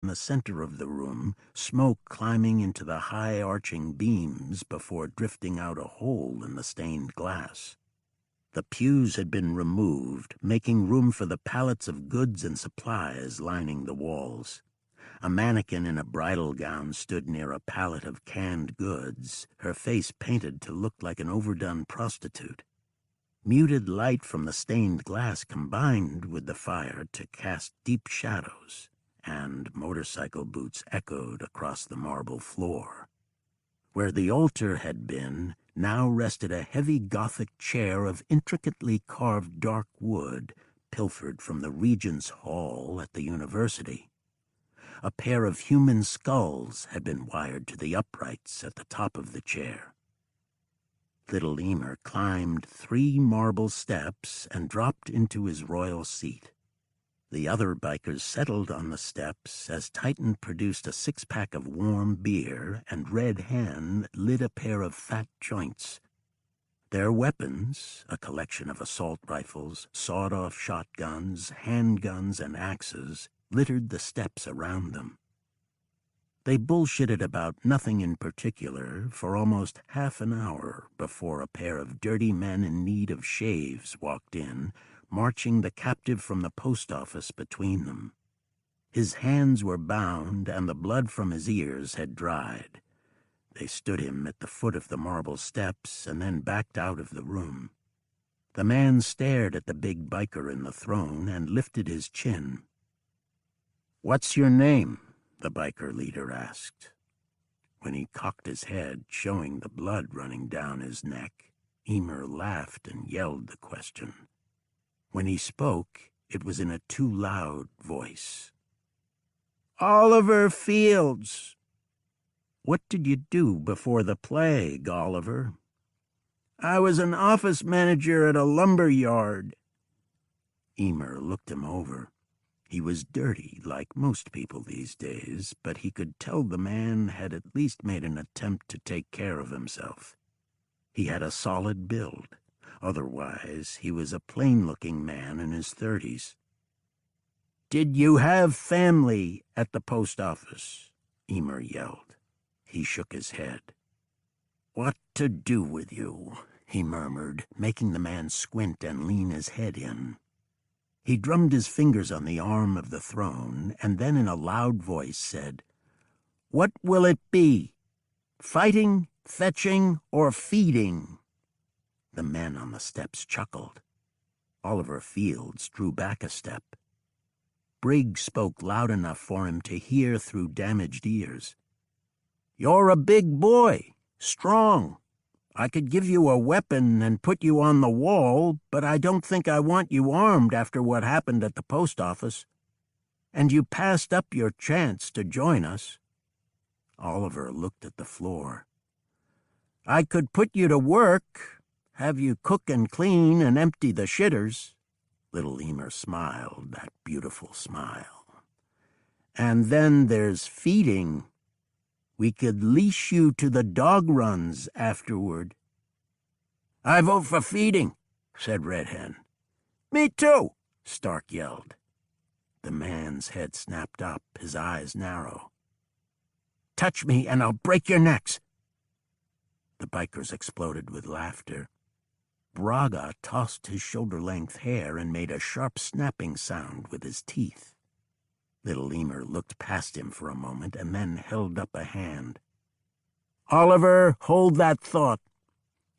in the center of the room, smoke climbing into the high arching beams before drifting out a hole in the stained glass. The pews had been removed, making room for the pallets of goods and supplies lining the walls. A mannequin in a bridal gown stood near a pallet of canned goods, her face painted to look like an overdone prostitute. Muted light from the stained glass combined with the fire to cast deep shadows, and motorcycle boots echoed across the marble floor. Where the altar had been, now rested a heavy Gothic chair of intricately carved dark wood, pilfered from the Regent's Hall at the university. A pair of human skulls had been wired to the uprights at the top of the chair. Little Emer climbed 3 marble steps and dropped into his royal seat. The other bikers settled on the steps as Titan produced a 6-pack of warm beer and Red Hand lit a pair of fat joints. Their weapons, a collection of assault rifles, sawed-off shotguns, handguns, and axes, littered the steps around them. They bullshitted about nothing in particular for almost half an hour before a pair of dirty men in need of shaves walked in, marching the captive from the post office between them. His hands were bound, and the blood from his ears had dried. They stood him at the foot of the marble steps and then backed out of the room. The man stared at the big biker in the throne and lifted his chin. "What's your name?" the biker leader asked. When he cocked his head, showing the blood running down his neck, Emer laughed and yelled the question. When he spoke, it was in a too loud voice. "Oliver Fields." "What did you do before the plague, Oliver?" "I was an office manager at a lumber yard." Emer looked him over. He was dirty, like most people these days, but he could tell the man had at least made an attempt to take care of himself. He had a solid build. Otherwise, he was a plain-looking man in his 30s. "Did you have family at the post office?" Emer yelled. He shook his head. "What to do with you?" he murmured, making the man squint and lean his head in. He drummed his fingers on the arm of the throne, and then in a loud voice said, "What will it be? Fighting, fetching, or feeding?" The men on the steps chuckled. Oliver Fields drew back a step. Briggs spoke loud enough for him to hear through damaged ears. "You're a big boy, strong. I could give you a weapon and put you on the wall, but I don't think I want you armed after what happened at the post office. And you passed up your chance to join us." Oliver looked at the floor. "I could put you to work, have you cook and clean and empty the shitters." Little Emer smiled, that beautiful smile. "And then there's feeding. We could leash you to the dog runs afterward." "I vote for feeding," said Red Hen. "Me too," Stark yelled. The man's head snapped up, his eyes narrow. "Touch me and I'll break your necks." The bikers exploded with laughter. Braga tossed his shoulder-length hair and made a sharp snapping sound with his teeth. Little Emer looked past him for a moment and then held up a hand. "Oliver, hold that thought."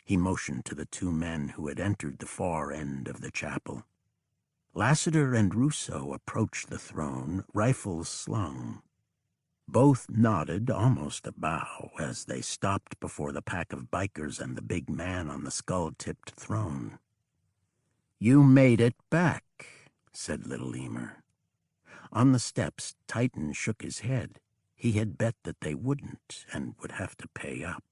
He motioned to the 2 men who had entered the far end of the chapel. Lassiter and Rousseau approached the throne, rifles slung. Both nodded, almost a bow, as they stopped before the pack of bikers and the big man on the skull-tipped throne. "You made it back," said Little Emer. On the steps, Titan shook his head. He had bet that they wouldn't and would have to pay up.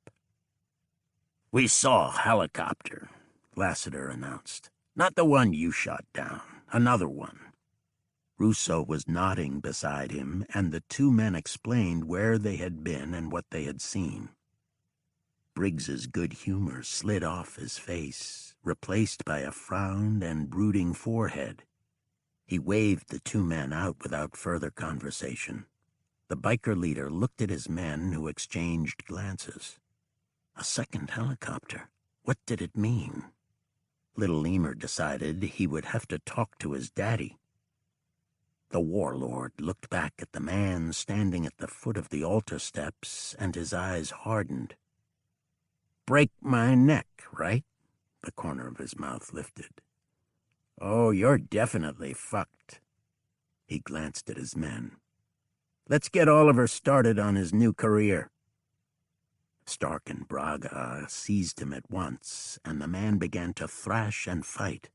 "We saw a helicopter," Lassiter announced. "Not the one you shot down, another one." Rousseau was nodding beside him, and the 2 men explained where they had been and what they had seen. Briggs's good humor slid off his face, replaced by a frowned and brooding forehead. He waved the 2 men out without further conversation. The biker leader looked at his men, who exchanged glances. A second helicopter. What did it mean? Little Emer decided he would have to talk to his daddy. The warlord looked back at the man standing at the foot of the altar steps, and his eyes hardened. "Break my neck, right?" The corner of his mouth lifted. "Oh, you're definitely fucked." He glanced at his men. "Let's get Oliver started on his new career." Stark and Braga seized him at once, and the man began to thrash and fight.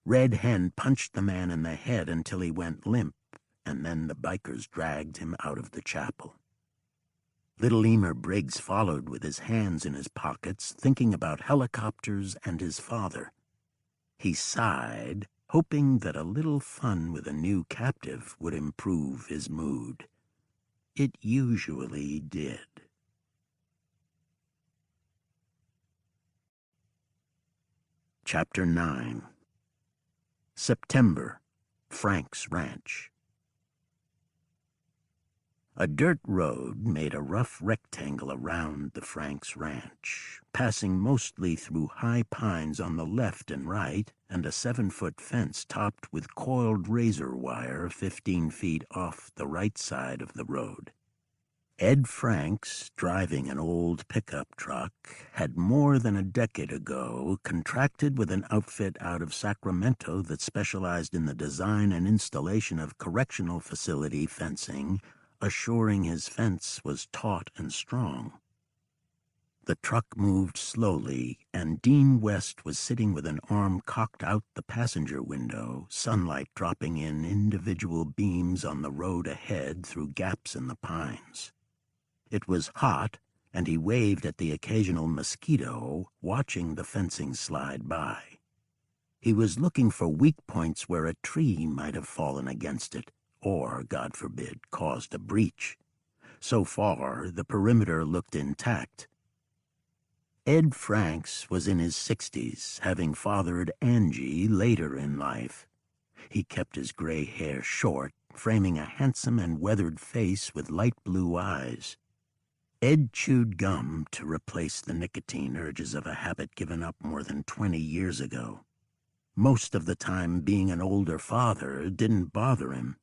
Red Hen punched the man in the head until he went limp, and then the bikers dragged him out of the chapel. Little Emer Briggs followed with his hands in his pockets, thinking about helicopters and his father. He sighed, hoping that a little fun with a new captive would improve his mood. It usually did. Chapter 9. September, Frank's Ranch. A dirt road made a rough rectangle around the Frank's Ranch, passing mostly through high pines on the left and right, and a 7-foot fence topped with coiled razor wire 15 feet off the right side of the road. Ed Franks, driving an old pickup truck, had more than a decade ago contracted with an outfit out of Sacramento that specialized in the design and installation of correctional facility fencing, assuring his fence was taut and strong. The truck moved slowly, and Dean West was sitting with an arm cocked out the passenger window, sunlight dropping in individual beams on the road ahead through gaps in the pines. It was hot, and he waved at the occasional mosquito, watching the fencing slide by. He was looking for weak points where a tree might have fallen against it, or, God forbid, caused a breach. So far, the perimeter looked intact. Ed Franks was in his 60s, having fathered Angie later in life. He kept his gray hair short, framing a handsome and weathered face with light blue eyes. Ed chewed gum to replace the nicotine urges of a habit given up more than 20 years ago. Most of the time, being an older father didn't bother him.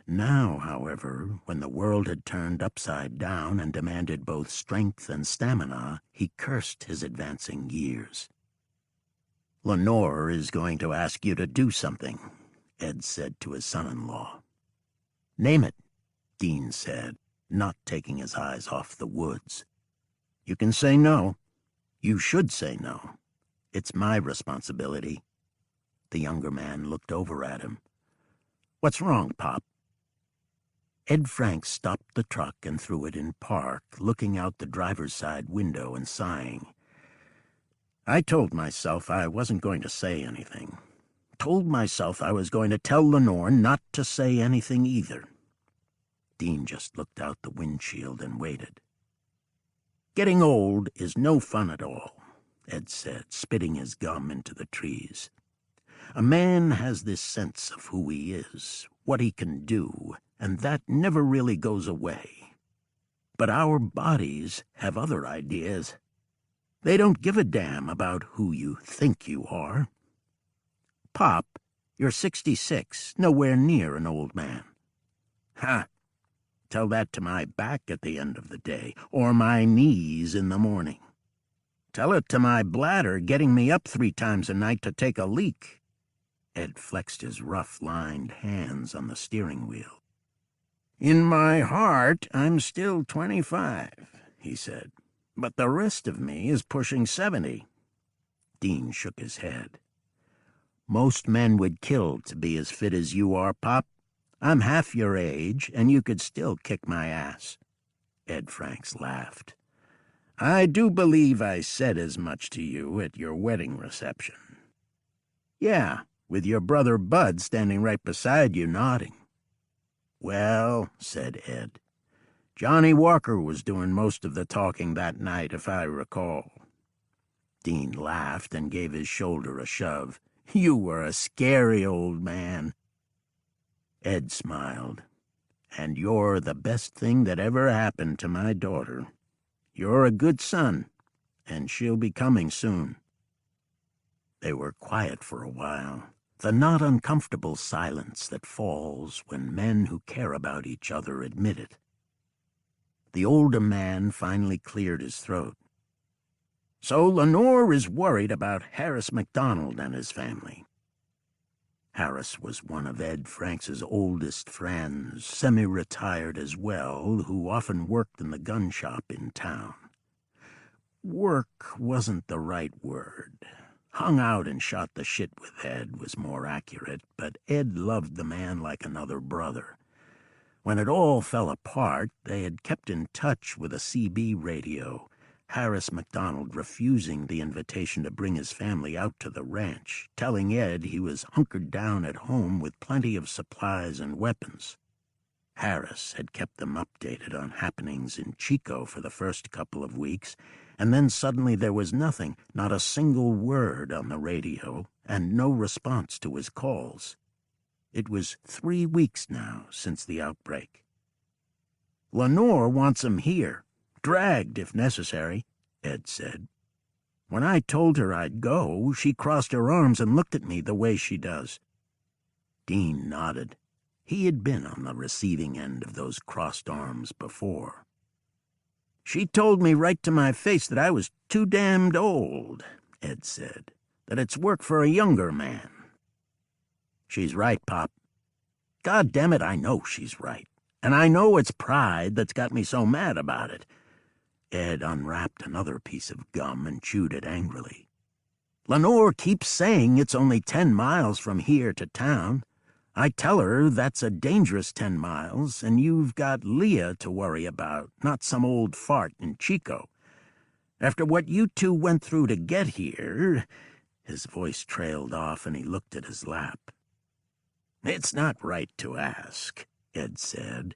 Now, however, when the world had turned upside down and demanded both strength and stamina, he cursed his advancing years. "Lenore is going to ask you to do something," Ed said to his son-in-law. "Name it," Dean said, not taking his eyes off the woods. "You can say no. You should say no. It's my responsibility." The younger man looked over at him. "What's wrong, Pop?" Ed Franks stopped the truck and threw it in park, looking out the driver's side window and sighing. "I told myself I wasn't going to say anything. Told myself I was going to tell Lenore not to say anything either." Dean just looked out the windshield and waited. "Getting old is no fun at all," Ed said, spitting his gum into the trees. "A man has this sense of who he is, what he can do, and that never really goes away. But our bodies have other ideas. They don't give a damn about who you think you are. Pop, you're 66, nowhere near an old man." "Ha! Tell that to my back at the end of the day, or my knees in the morning. Tell it to my bladder getting me up 3 times a night to take a leak." Ed flexed his rough-lined hands on the steering wheel. "In my heart, I'm still 25, he said, "but the rest of me is pushing 70. Dean shook his head. "Most men would kill to be as fit as you are, Pop. I'm half your age, and you could still kick my ass." Ed Franks laughed. "I do believe I said as much to you at your wedding reception." "Yeah, with your brother Bud standing right beside you nodding." "Well," said Ed, "Johnny Walker was doing most of the talking that night, if I recall." Dean laughed and gave his shoulder a shove. "You were a scary old man." Ed smiled. And you're the best thing that ever happened to my daughter. You're a good son, and she'll be coming soon." They were quiet for a while, the not uncomfortable silence that falls when men who care about each other admit it. The older man finally cleared his throat. "So Lenore is worried about Harris MacDonald and his family." Harris was one of Ed Franks's oldest friends, semi-retired as well, who often worked in the gun shop in town. Work wasn't the right word. Hung out and shot the shit with Ed was more accurate, but Ed loved the man like another brother. When it all fell apart, they had kept in touch with a CB radio, Harris MacDonald refusing the invitation to bring his family out to the ranch, telling Ed he was hunkered down at home with plenty of supplies and weapons. Harris had kept them updated on happenings in Chico for the first couple of weeks, and then suddenly there was nothing, not a single word on the radio, and no response to his calls. It was 3 weeks now since the outbreak. "Lenore wants him here, dragged if necessary," Ed said. "When I told her I'd go, she crossed her arms and looked at me the way she does." Dean nodded. He had been on the receiving end of those crossed arms before. "She told me right to my face that I was too damned old," Ed said, "that it's work for a younger man." "She's right, Pop. God damn it, I know she's right. And I know it's pride that's got me so mad about it." Ed unwrapped another piece of gum and chewed it angrily. "Lenore keeps saying it's only 10 miles from here to town. I tell her that's a dangerous 10 miles, and you've got Leah to worry about, not some old fart in Chico. After what you two went through to get here—" His voice trailed off and he looked at his lap. "It's not right to ask," Ed said,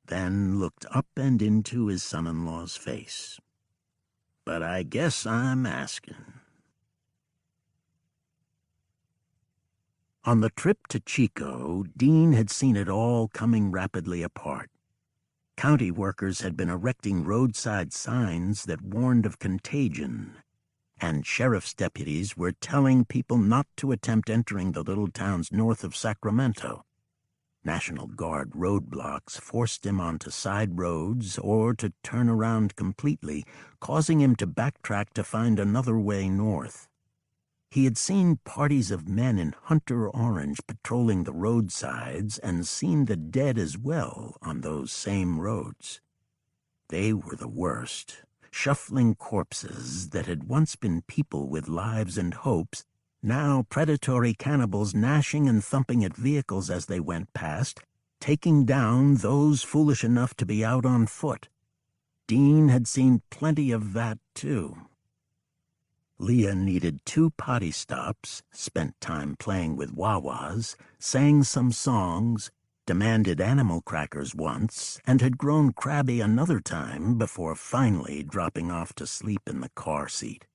then looked up and into his son-in-law's face. "But I guess I'm asking." On the trip to Chico, Dean had seen it all coming rapidly apart. County workers had been erecting roadside signs that warned of contagion, and sheriff's deputies were telling people not to attempt entering the little towns north of Sacramento. National Guard roadblocks forced him onto side roads or to turn around completely, causing him to backtrack to find another way north. He had seen parties of men in hunter orange patrolling the roadsides and seen the dead as well on those same roads. They were the worst, shuffling corpses that had once been people with lives and hopes, now predatory cannibals gnashing and thumping at vehicles as they went past, taking down those foolish enough to be out on foot. Dean had seen plenty of that, too. Leah needed 2 potty stops, spent time playing with Wawas, sang some songs, demanded animal crackers once, and had grown crabby another time before finally dropping off to sleep in the car seat.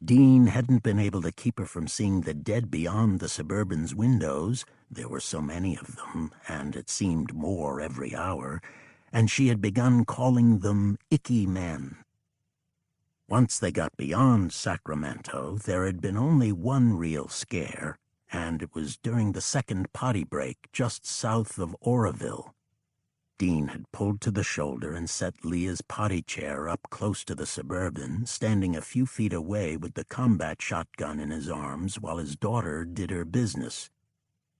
Dean hadn't been able to keep her from seeing the dead beyond the Suburban's windows. There were so many of them, and it seemed more every hour, and she had begun calling them icky men. Once they got beyond Sacramento, there had been only one real scare, and it was during the second potty break just south of Oroville. Dean had pulled to the shoulder and set Leah's potty chair up close to the Suburban, standing a few feet away with the combat shotgun in his arms while his daughter did her business.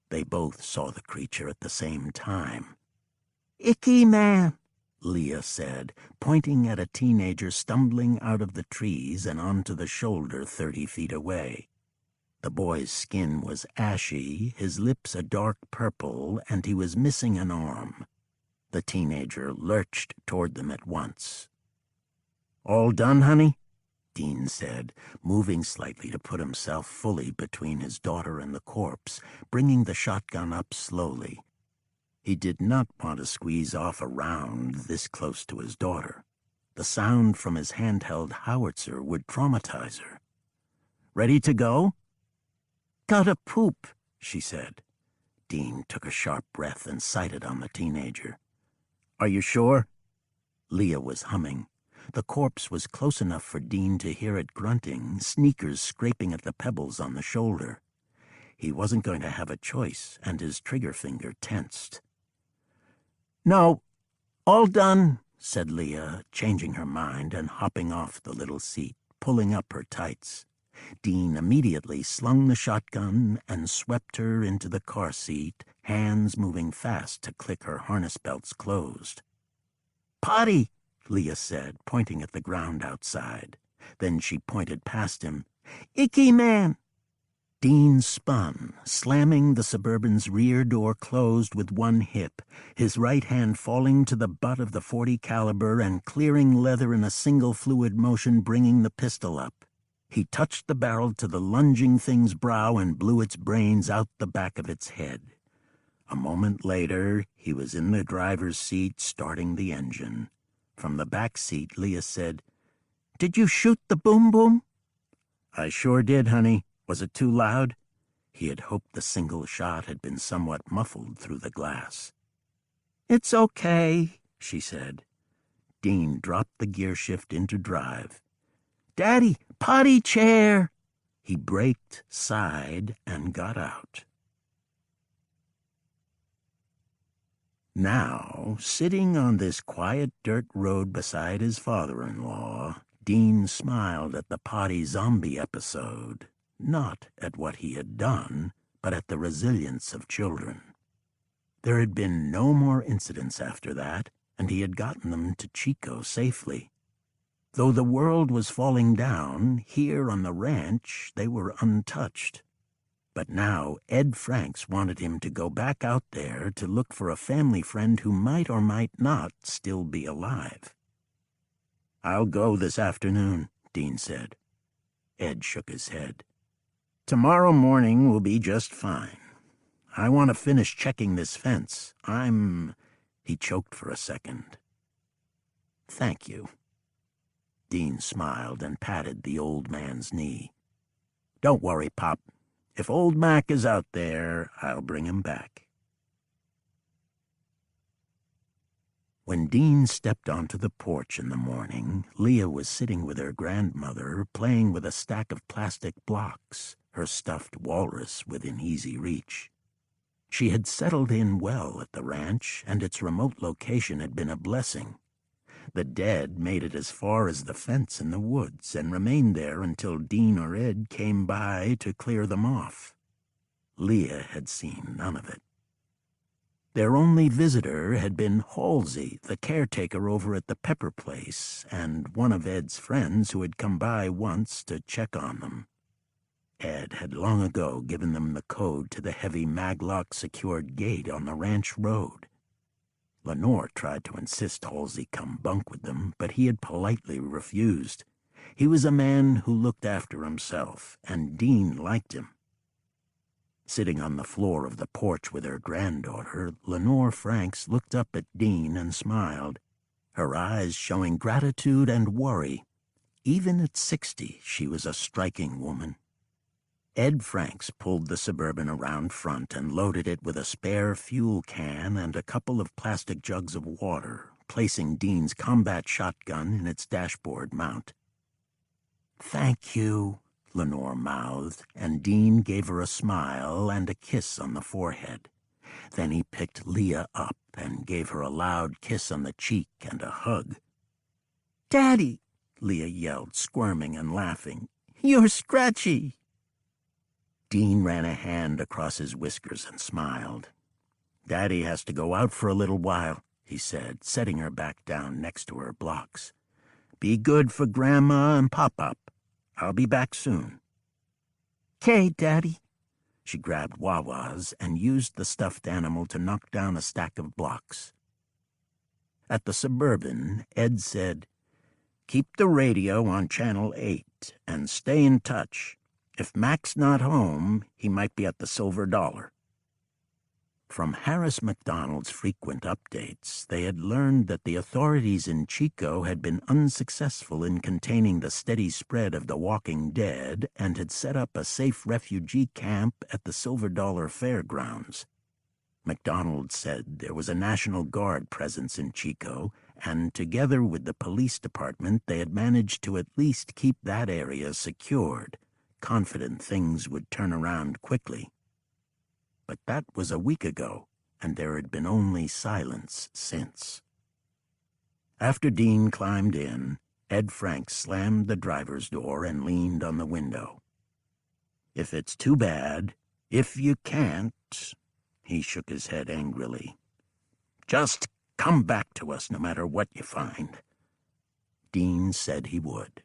They both saw the creature at the same time. "Icky man," Leah said, pointing at a teenager stumbling out of the trees and onto the shoulder 30 feet away. The boy's skin was ashy, his lips a dark purple, and he was missing an arm. The teenager lurched toward them at once. "All done, honey?" Dean said, moving slightly to put himself fully between his daughter and the corpse, bringing the shotgun up slowly. He did not want to squeeze off a round this close to his daughter. The sound from his handheld howitzer would traumatize her. "Ready to go?" "Gotta poop," she said. Dean took a sharp breath and sighted on the teenager. Are you sure? Leah was humming. The corpse was close enough for Dean to hear it grunting, sneakers scraping at the pebbles on the shoulder. He wasn't going to have a choice, and his trigger finger tensed. "No, all done," said Leah, changing her mind and hopping off the little seat, pulling up her tights. Dean immediately slung the shotgun and swept her into the car seat, hands moving fast to click her harness belts closed. "Potty," Leah said, pointing at the ground outside. Then she pointed past him. "Icky man." Dean spun, slamming the Suburban's rear door closed with one hip, his right hand falling to the butt of the .40 caliber and clearing leather in a single fluid motion, bringing the pistol up. He touched the barrel to the lunging thing's brow and blew its brains out the back of its head. A moment later, he was in the driver's seat, starting the engine. From the back seat, Leah said, "Did you shoot the boom-boom?" "I sure did, honey. Was it too loud?" He had hoped the single shot had been somewhat muffled through the glass. "It's okay," she said. Dean dropped the gear shift into drive. "Daddy, potty chair!" He braked, sighed, and got out. Now, sitting on this quiet dirt road beside his father-in-law, Dean smiled at the potty zombie episode, not at what he had done, but at the resilience of children. There had been no more incidents after that, and he had gotten them to Chico safely. Though the world was falling down, here on the ranch they were untouched. But now Ed Franks wanted him to go back out there to look for a family friend who might or might not still be alive. "I'll go this afternoon," Dean said. Ed shook his head. "Tomorrow morning will be just fine. I want to finish checking this fence. He choked for a second. "Thank you." Dean smiled and patted the old man's knee. "Don't worry, Pop. If old Mac is out there, I'll bring him back." When Dean stepped onto the porch in the morning, Leah was sitting with her grandmother, playing with a stack of plastic blocks, her stuffed walrus within easy reach. She had settled in well at the ranch, and its remote location had been a blessing. The dead made it as far as the fence in the woods and remained there until Dean or Ed came by to clear them off. Leah had seen none of it. Their only visitor had been Halsey, the caretaker over at the Pepper place, and one of Ed's friends who had come by once to check on them. Ed had long ago given them the code to the heavy maglock-secured gate on the ranch road. Lenore tried to insist Halsey come bunk with them, but he had politely refused. He was a man who looked after himself, and Dean liked him. Sitting on the floor of the porch with her granddaughter, Lenore Franks looked up at Dean and smiled, her eyes showing gratitude and worry. Even at 60, she was a striking woman. Ed Franks pulled the Suburban around front and loaded it with a spare fuel can and a couple of plastic jugs of water, placing Dean's combat shotgun in its dashboard mount. "Thank you," Lenore mouthed, and Dean gave her a smile and a kiss on the forehead. Then he picked Leah up and gave her a loud kiss on the cheek and a hug. "Daddy," Leah yelled, squirming and laughing, "you're scratchy." Dean ran a hand across his whiskers and smiled. "Daddy has to go out for a little while," he said, setting her back down next to her blocks. "Be good for Grandma and Pop-Up. I'll be back soon." "'Kay, Daddy." She grabbed Wawa's and used the stuffed animal to knock down a stack of blocks. At the Suburban, Ed said, "Keep the radio on Channel 8 and stay in touch. If Mac's not home, he might be at the Silver Dollar." From Harris McDonald's frequent updates, they had learned that the authorities in Chico had been unsuccessful in containing the steady spread of the walking dead and had set up a safe refugee camp at the Silver Dollar Fairgrounds. MacDonald said there was a National Guard presence in Chico, and together with the police department they had managed to at least keep that area secured, confident things would turn around quickly. But that was a week ago, and there had been only silence since. After Dean climbed in, Ed Frank slammed the driver's door and leaned on the window. "If it's too bad, if you can't," he shook his head angrily, "just come back to us no matter what you find." Dean said he would.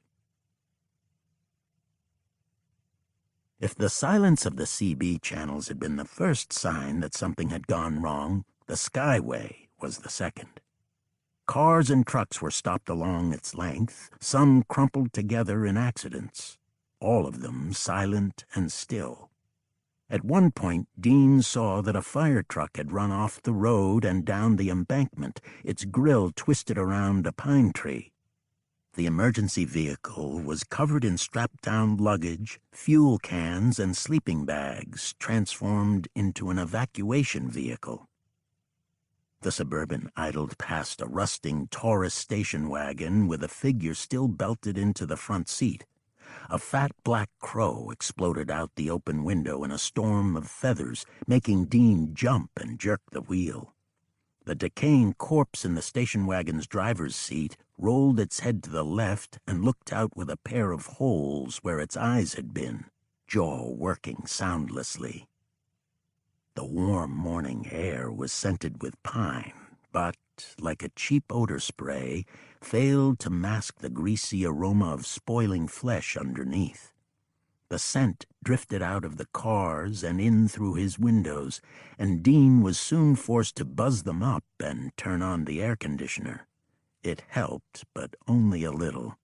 If the silence of the CB channels had been the first sign that something had gone wrong, the Skyway was the second. Cars and trucks were stopped along its length, some crumpled together in accidents, all of them silent and still. At one point, Dean saw that a fire truck had run off the road and down the embankment, its grill twisted around a pine tree. The emergency vehicle was covered in strapped-down luggage, fuel cans, and sleeping bags, transformed into an evacuation vehicle. The Suburban idled past a rusting Taurus station wagon with a figure still belted into the front seat. A fat black crow exploded out the open window in a storm of feathers, making Dean jump and jerk the wheel. The decaying corpse in the station wagon's driver's seat rolled its head to the left and looked out with a pair of holes where its eyes had been, jaw working soundlessly. The warm morning air was scented with pine, but, like a cheap odor spray, failed to mask the greasy aroma of spoiling flesh underneath. The scent drifted out of the cars and in through his windows, and Dean was soon forced to buzz them up and turn on the air conditioner. It helped, but only a little.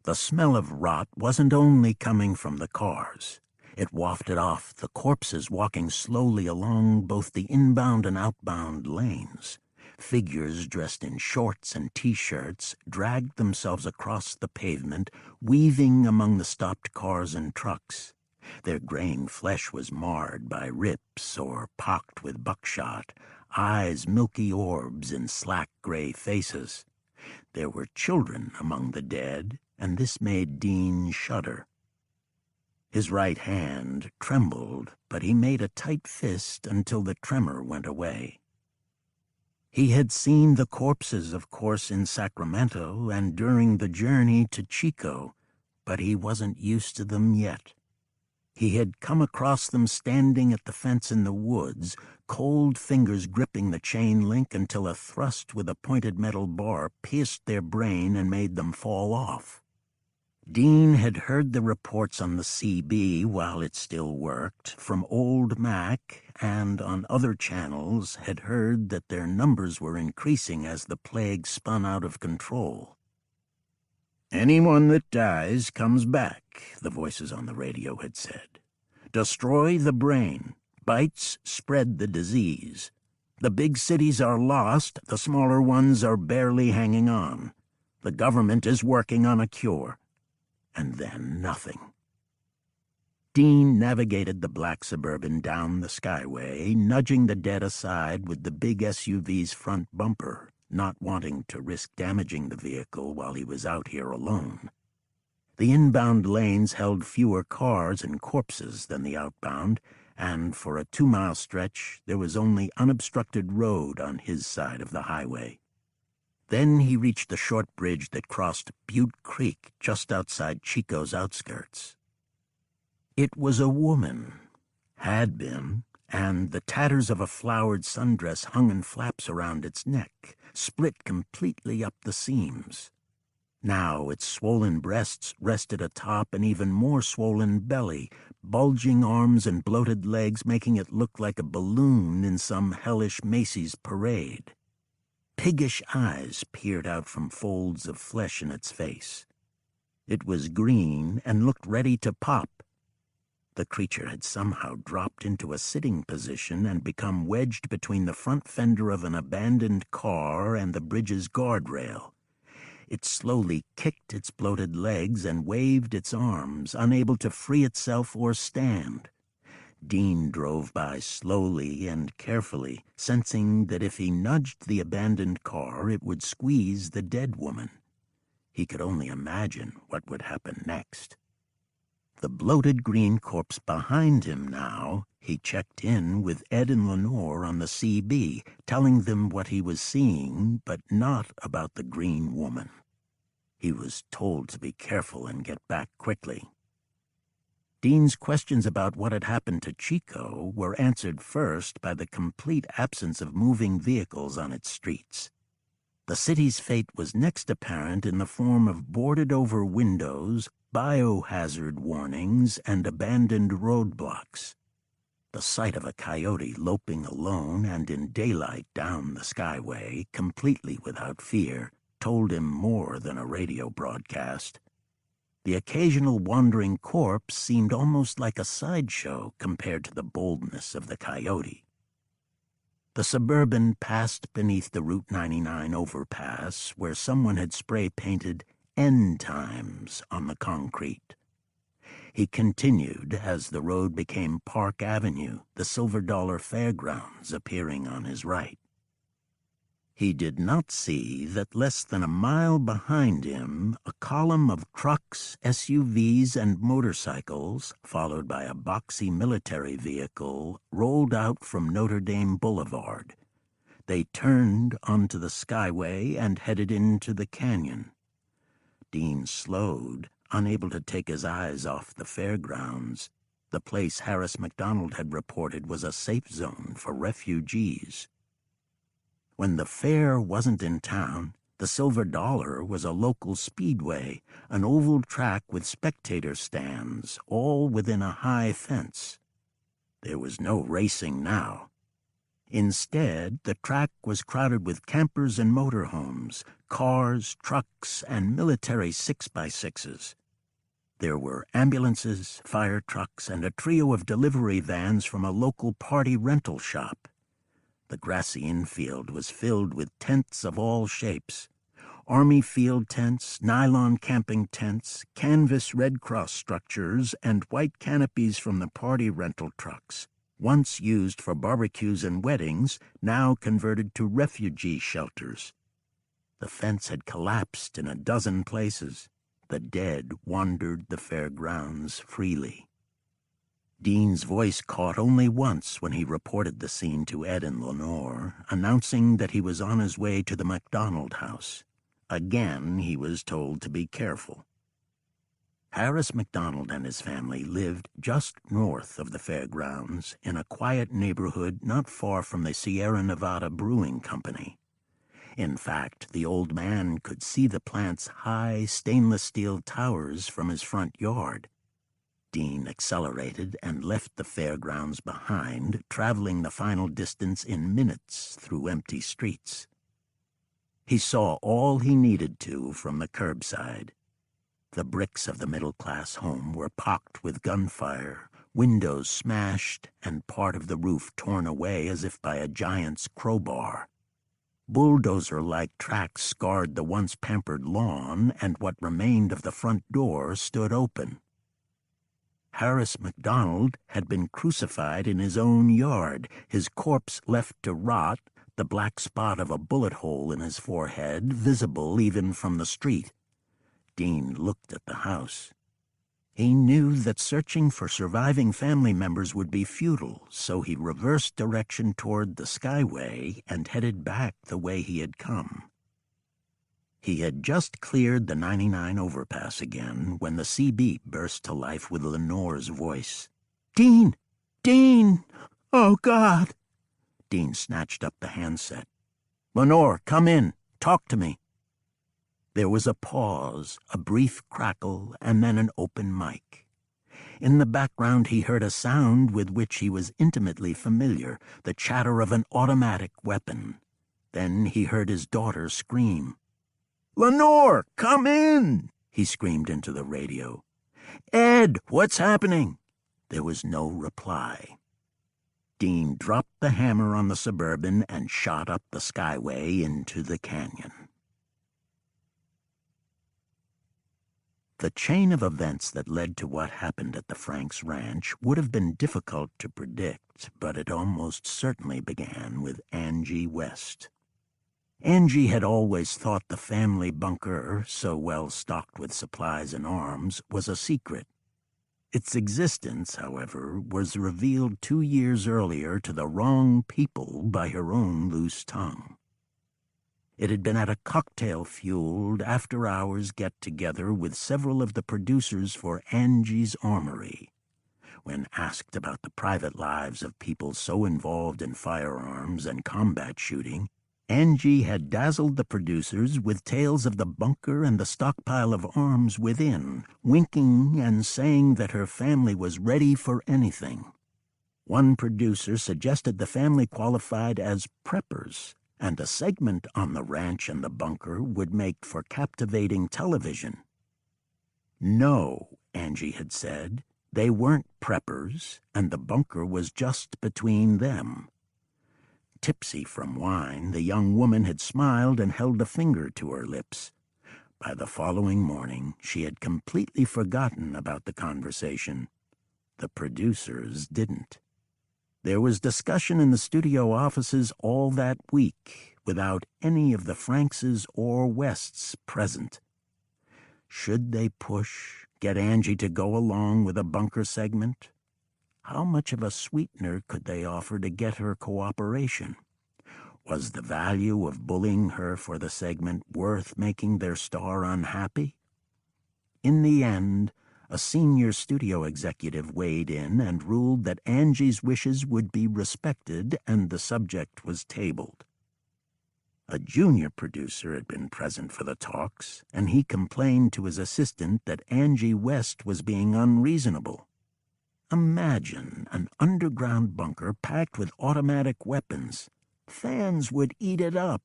The smell of rot wasn't only coming from the cars. It wafted off the corpses walking slowly along both the inbound and outbound lanes. Figures dressed in shorts and T-shirts dragged themselves across the pavement, weaving among the stopped cars and trucks. Their graying flesh was marred by rips or pocked with buckshot, eyes milky orbs in slack gray faces. There were children among the dead, and this made Dean shudder. His right hand trembled, but he made a tight fist until the tremor went away. He had seen the corpses, of course, in Sacramento and during the journey to Chico, but he wasn't used to them yet. He had come across them standing at the fence in the woods, cold fingers gripping the chain link until a thrust with a pointed metal bar pierced their brain and made them fall off. Dean had heard the reports on the CB while it still worked from old Mac, and on other channels had heard that their numbers were increasing as the plague spun out of control. "Anyone that dies comes back," the voices on the radio had said. "Destroy the brain. Bites spread the disease. The big cities are lost, the smaller ones are barely hanging on. The government is working on a cure." And then nothing. Dean navigated the black Suburban down the Skyway, nudging the dead aside with the big SUV's front bumper, not wanting to risk damaging the vehicle while he was out here alone. The inbound lanes held fewer cars and corpses than the outbound, and for a 2-mile stretch there was only unobstructed road on his side of the highway. Then he reached the short bridge that crossed Butte Creek just outside Chico's outskirts. It was a woman, had been, and the tatters of a flowered sundress hung in flaps around its neck, split completely up the seams. Now its swollen breasts rested atop an even more swollen belly, bulging arms and bloated legs making it look like a balloon in some hellish Macy's parade. Piggish eyes peered out from folds of flesh in its face. It was green and looked ready to pop. The creature had somehow dropped into a sitting position and become wedged between the front fender of an abandoned car and the bridge's guardrail. It slowly kicked its bloated legs and waved its arms, unable to free itself or stand. Dean drove by slowly and carefully, sensing that if he nudged the abandoned car, it would squeeze the dead woman. He could only imagine what would happen next. The bloated green corpse behind him now, he checked in with Ed and Lenore on the CB, telling them what he was seeing, but not about the green woman. He was told to be careful and get back quickly. Dean's questions about what had happened to Chico were answered first by the complete absence of moving vehicles on its streets. The city's fate was next apparent in the form of boarded-over windows, biohazard warnings, and abandoned roadblocks. The sight of a coyote loping alone and in daylight down the skyway, completely without fear, told him more than a radio broadcast. The occasional wandering corpse seemed almost like a sideshow compared to the boldness of the coyote. The Suburban passed beneath the Route 99 overpass where someone had spray-painted "End Times" on the concrete. He continued as the road became Park Avenue, the Silver Dollar Fairgrounds appearing on his right. He did not see that less than a mile behind him, a column of trucks, SUVs, and motorcycles, followed by a boxy military vehicle, rolled out from Notre Dame Boulevard. They turned onto the skyway and headed into the canyon. Dean slowed, unable to take his eyes off the fairgrounds. The place Harris McDonald had reported was a safe zone for refugees. When the fair wasn't in town, the Silver Dollar was a local speedway, an oval track with spectator stands, all within a high fence. There was no racing now. Instead, the track was crowded with campers and motorhomes, cars, trucks, and military 6x6s. There were ambulances, fire trucks, and a trio of delivery vans from a local party rental shop. The grassy infield was filled with tents of all shapes. Army field tents, nylon camping tents, canvas Red Cross structures, and white canopies from the party rental trucks, once used for barbecues and weddings, now converted to refugee shelters. The fence had collapsed in a dozen places. The dead wandered the fairgrounds freely. Dean's voice caught only once when he reported the scene to Ed and Lenore, announcing that he was on his way to the McDonald house. Again, he was told to be careful. Harris McDonald and his family lived just north of the fairgrounds in a quiet neighborhood not far from the Sierra Nevada Brewing Company. In fact, the old man could see the plant's high stainless steel towers from his front yard. Dean accelerated and left the fairgrounds behind, traveling the final distance in minutes through empty streets. He saw all he needed to from the curbside. The bricks of the middle-class home were pocked with gunfire, windows smashed, and part of the roof torn away as if by a giant's crowbar. Bulldozer-like tracks scarred the once pampered lawn, and what remained of the front door stood open. Harris McDonald had been crucified in his own yard, his corpse left to rot, the black spot of a bullet hole in his forehead visible even from the street. Dean looked at the house. He knew that searching for surviving family members would be futile, so he reversed direction toward the skyway and headed back the way he had come. He had just cleared the 99 overpass again when the CB burst to life with Lenore's voice. "Dean! Dean! Oh, God!" Dean snatched up the handset. "Lenore, come in. Talk to me." There was a pause, a brief crackle, and then an open mic. In the background he heard a sound with which he was intimately familiar, the chatter of an automatic weapon. Then he heard his daughter scream. "Lenore, come in!" he screamed into the radio. "Ed, what's happening?" There was no reply. Dean dropped the hammer on the Suburban and shot up the skyway into the canyon. The chain of events that led to what happened at the Franks Ranch would have been difficult to predict, but it almost certainly began with Angie West. Angie had always thought the family bunker, so well stocked with supplies and arms, was a secret. Its existence, however, was revealed 2 years earlier to the wrong people by her own loose tongue. It had been at a cocktail-fueled, after-hours get-together with several of the producers for Angie's Armory. When asked about the private lives of people so involved in firearms and combat shooting, Angie had dazzled the producers with tales of the bunker and the stockpile of arms within, winking and saying that her family was ready for anything. One producer suggested the family qualified as preppers, and a segment on the ranch and the bunker would make for captivating television. No, Angie had said, they weren't preppers, and the bunker was just between them. Tipsy from wine, the young woman had smiled and held a finger to her lips. By the following morning, she had completely forgotten about the conversation. The producers didn't. There was discussion in the studio offices all that week, without any of the Frankses or Wests present. Should they push, get Angie to go along with a bunker segment? How much of a sweetener could they offer to get her cooperation? Was the value of bullying her for the segment worth making their star unhappy? In the end, a senior studio executive weighed in and ruled that Angie's wishes would be respected, and the subject was tabled. A junior producer had been present for the talks, and he complained to his assistant that Angie West was being unreasonable. Imagine an underground bunker packed with automatic weapons. Fans would eat it up.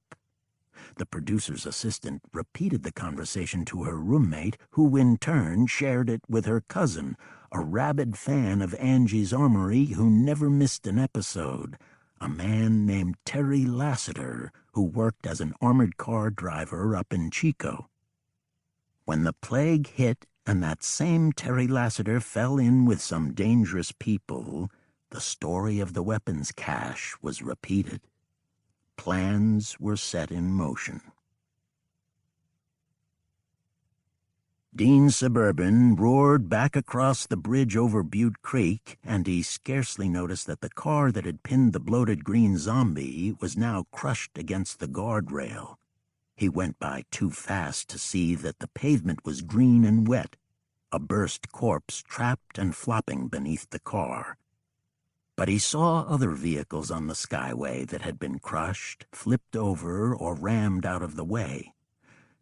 The producer's assistant repeated the conversation to her roommate, who in turn shared it with her cousin, a rabid fan of Angie's Armory who never missed an episode, a man named Terry Lassiter, who worked as an armored car driver up in Chico. When the plague hit and that same Terry Lassiter fell in with some dangerous people, the story of the weapons cache was repeated. Plans were set in motion. Dean's Suburban roared back across the bridge over Butte Creek, and he scarcely noticed that the car that had pinned the bloated green zombie was now crushed against the guardrail. He went by too fast to see that the pavement was green and wet, a burst corpse trapped and flopping beneath the car. But he saw other vehicles on the skyway that had been crushed, flipped over, or rammed out of the way.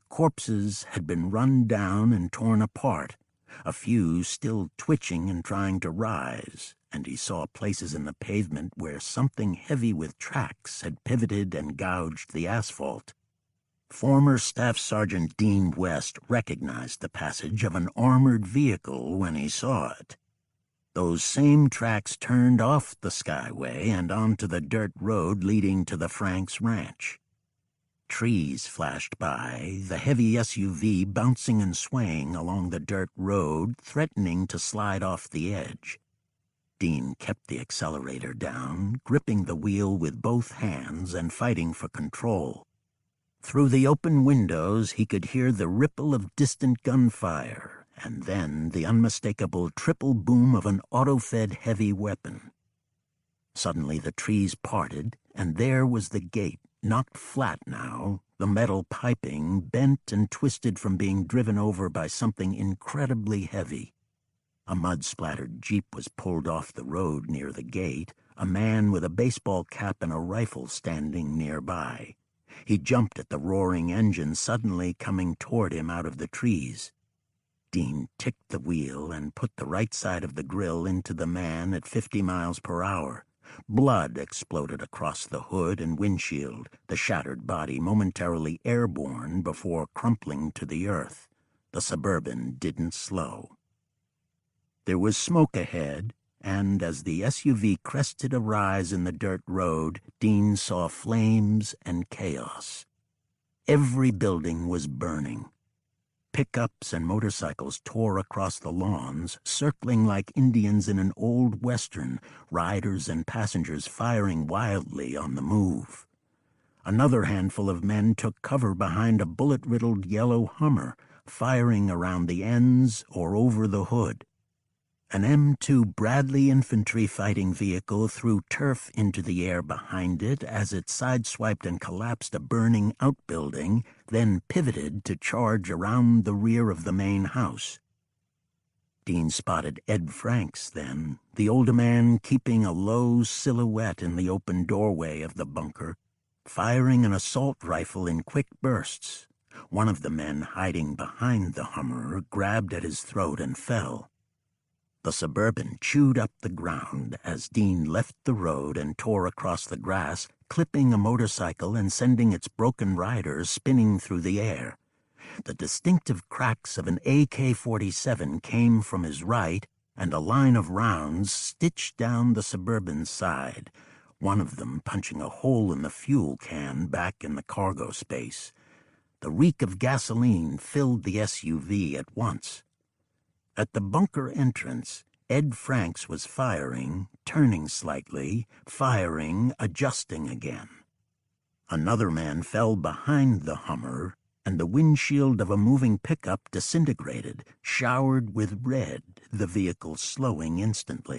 Corpses had been run down and torn apart, a few still twitching and trying to rise, and he saw places in the pavement where something heavy with tracks had pivoted and gouged the asphalt. Former Staff Sergeant Dean West recognized the passage of an armored vehicle when he saw it. Those same tracks turned off the skyway and onto the dirt road leading to the Franks Ranch. Trees flashed by, the heavy SUV bouncing and swaying along the dirt road, threatening to slide off the edge. Dean kept the accelerator down, gripping the wheel with both hands and fighting for control. Through the open windows, he could hear the ripple of distant gunfire, and then the unmistakable triple boom of an auto-fed heavy weapon. Suddenly the trees parted, and there was the gate, knocked flat now, the metal piping bent and twisted from being driven over by something incredibly heavy. A mud-splattered jeep was pulled off the road near the gate, a man with a baseball cap and a rifle standing nearby. He jumped at the roaring engine suddenly coming toward him out of the trees. Dean ticked the wheel and put the right side of the grill into the man at 50 miles per hour. Blood exploded across the hood and windshield, the shattered body momentarily airborne before crumpling to the earth. The Suburban didn't slow. There was smoke ahead, and as the SUV crested a rise in the dirt road, Dean saw flames and chaos. Every building was burning. Pickups and motorcycles tore across the lawns, circling like Indians in an old western, riders and passengers firing wildly on the move. Another handful of men took cover behind a bullet-riddled yellow Hummer, firing around the ends or over the hood. An M2 Bradley infantry fighting vehicle threw turf into the air behind it as it sideswiped and collapsed a burning outbuilding, then pivoted to charge around the rear of the main house. Dean spotted Ed Franks then, the older man keeping a low silhouette in the open doorway of the bunker, firing an assault rifle in quick bursts. One of the men hiding behind the Hummer grabbed at his throat and fell. The Suburban chewed up the ground as Dean left the road and tore across the grass, clipping a motorcycle and sending its broken rider spinning through the air. The distinctive cracks of an AK-47 came from his right, and a line of rounds stitched down the Suburban's side, one of them punching a hole in the fuel can back in the cargo space. The reek of gasoline filled the SUV at once. At the bunker entrance, Ed Franks was firing, turning slightly, firing, adjusting again. Another man fell behind the Hummer, and the windshield of a moving pickup disintegrated, showered with red, the vehicle slowing instantly.